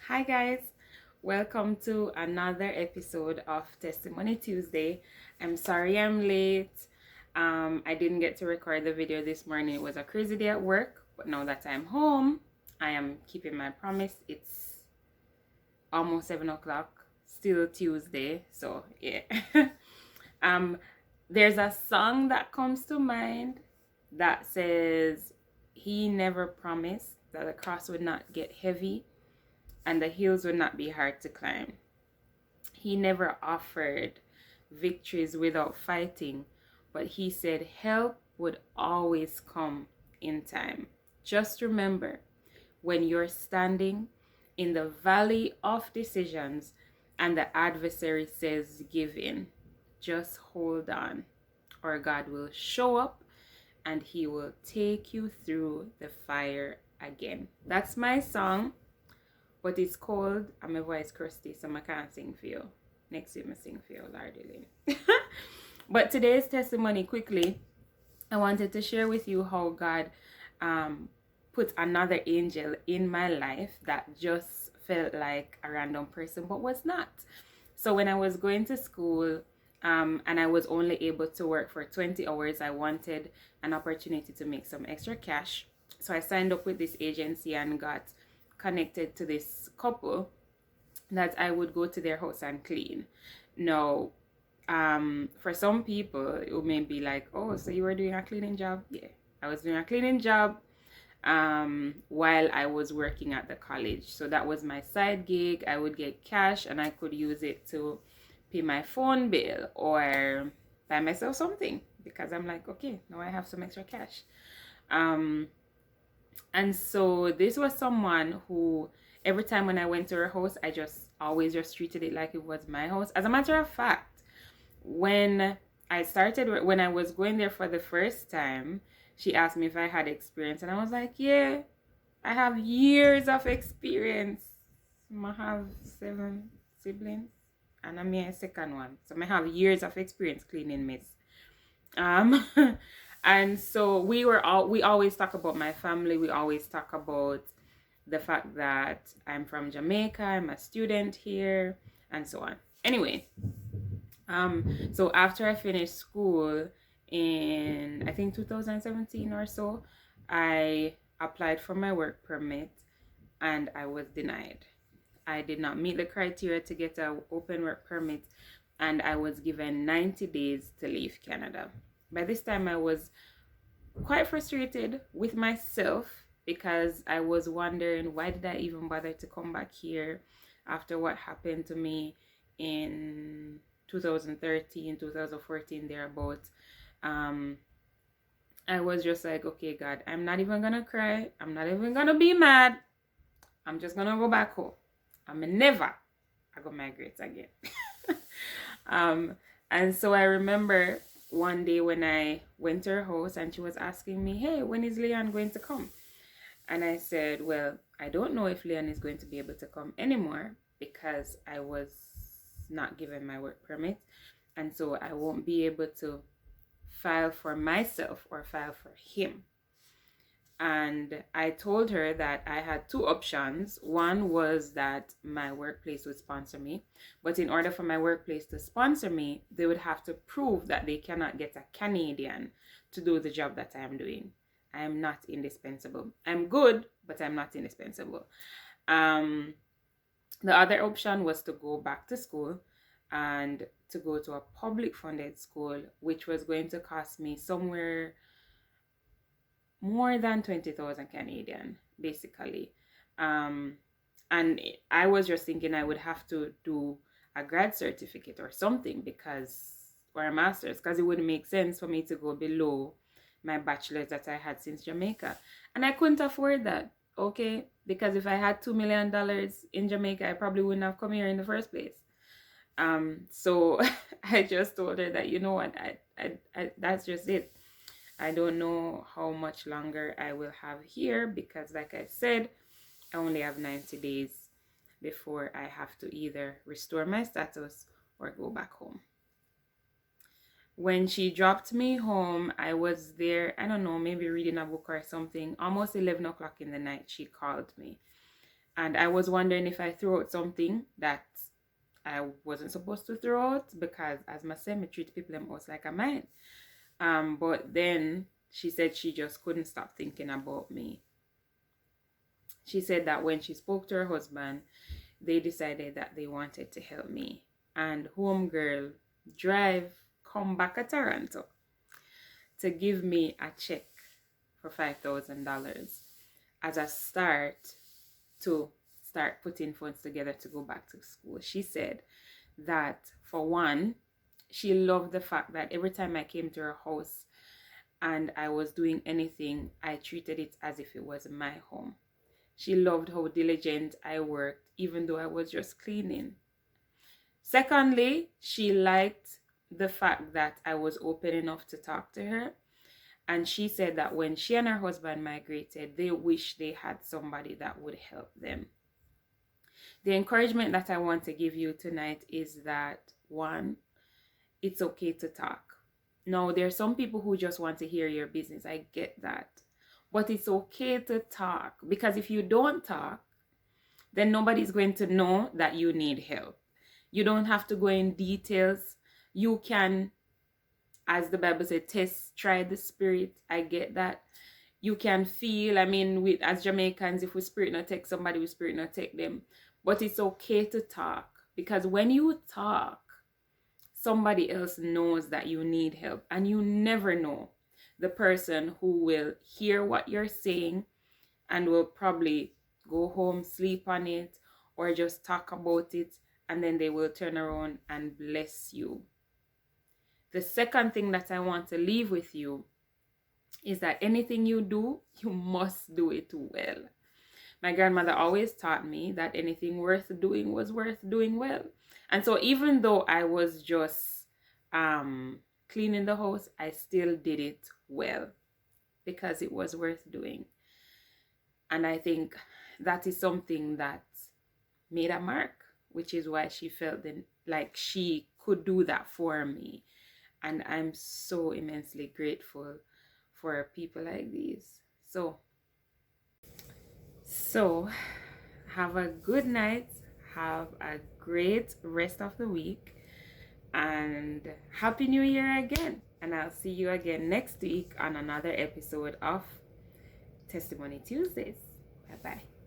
Hi guys, welcome to another episode of Testimony Tuesday. I'm sorry I'm late. I didn't get to record the video this morning. It was a crazy day at work, but now that I'm home, I am keeping my promise. It's almost 7 o'clock, still Tuesday, so yeah. um, there's a song that comes to mind that says, "He never promised that the cross would not get heavy and the hills would not be hard to climb. He never offered victories without fighting, but he said help would always come in time. Just remember, when you're standing in the valley of decisions and the adversary says give in, just hold on, or God will show up and he will take you through the fire again." That's my song, but it's called, and my voice crusty, so I can't sing for you. Next week I sing for you, Lord willing. But today's testimony, quickly, I wanted to share with you how God put another angel in my life that just felt like a random person, but was not. So when I was going to school, and I was only able to work for 20 hours, I wanted an opportunity to make some extra cash. So I signed up with this agency and got connected to this couple that I would go to their house and clean. Now, for some people, it may be like, oh, so you were doing a cleaning job? Yeah, I was doing a cleaning job while I was working at the college. So that was my side gig. I would get cash and I could use it to pay my phone bill or buy myself something, because I'm like, okay, now I have some extra cash. And so this was someone who, every time when I went to her house, I just always just treated it like it was my house. As a matter of fact, when when I was going there for the first time, she asked me if I had experience, and I was like, yeah, I have years of experience. I have 7 siblings, and I'm a second one, so I have years of experience cleaning mess. Um, and so we always talk about my family. We always talk about the fact that I'm from Jamaica, I'm a student here, and so on. Anyway, so after I finished school in, I think, 2017 or so, I applied for my work permit and I was denied. I did not meet the criteria to get an open work permit, and I was given 90 days to leave Canada. By this time, I was quite frustrated with myself because I was wondering, why did I even bother to come back here after what happened to me in 2013, 2014, thereabouts. Um, I was just like, okay, God, I'm not even gonna cry. I'm not even gonna be mad. I'm just gonna go back home. I'm never I go migrate again. um, and so I remember one day when I went to her house and she was asking me, hey, when is Leon going to come? And I said, well, I don't know if Leon is going to be able to come anymore because I was not given my work permit. And so I won't be able to file for myself or file for him. And I told her that I had two options. One was that my workplace would sponsor me, but in order for my workplace to sponsor me, they would have to prove that they cannot get a Canadian to do the job that I am doing. I am not indispensable. I'm good, but I'm not indispensable. The other option was to go back to school and to go to a public funded school, which was going to cost me somewhere more than 20,000 Canadian, basically. And I was just thinking I would have to do a grad certificate or something, or a master's, because it wouldn't make sense for me to go below my bachelor's that I had since Jamaica. And I couldn't afford that, okay? Because if I had $2 million in Jamaica, I probably wouldn't have come here in the first place. So I just told her that, you know what, that's just it. I don't know how much longer I will have here because, like I said, I only have 90 days before I have to either restore my status or go back home. When she dropped me home, I was there, I don't know, maybe reading a book or something. Almost 11 o'clock in the night, she called me. And I was wondering if I threw out something that I wasn't supposed to throw out, because as I said, I treat people them house like a mine. But then she said she just couldn't stop thinking about me. She said that when she spoke to her husband, they decided that they wanted to help me. And homegirl drive come back to Toronto to give me a check for $5,000 as a start to start putting funds together to go back to school. She said that, for one, she loved the fact that every time I came to her house and I was doing anything, I treated it as if it was my home. She loved how diligent I worked, even though I was just cleaning. Secondly, she liked the fact that I was open enough to talk to her. And she said that when she and her husband migrated, they wish they had somebody that would help them. The encouragement that I want to give you tonight is that, one, it's okay to talk. Now, there are some people who just want to hear your business. I get that. But it's okay to talk, because if you don't talk, then nobody's going to know that you need help. You don't have to go in details. You can, as the Bible says, test, try the spirit. I get that. You can feel, as Jamaicans, if we spirit not take somebody, we spirit not take them. But it's okay to talk, because when you talk, somebody else knows that you need help, and you never know the person who will hear what you're saying and will probably go home, sleep on it, or just talk about it, and then they will turn around and bless you. The second thing that I want to leave with you is that anything you do, you must do it well. My grandmother always taught me that anything worth doing was worth doing well. And so even though I was just cleaning the house, I still did it well, because it was worth doing. And I think that is something that made a mark, which is why she felt like she could do that for me. And I'm so immensely grateful for people like these. So have a good night. Have a great rest of the week. And Happy New Year again. And I'll see you again next week on another episode of Testimony Tuesdays. Bye-bye.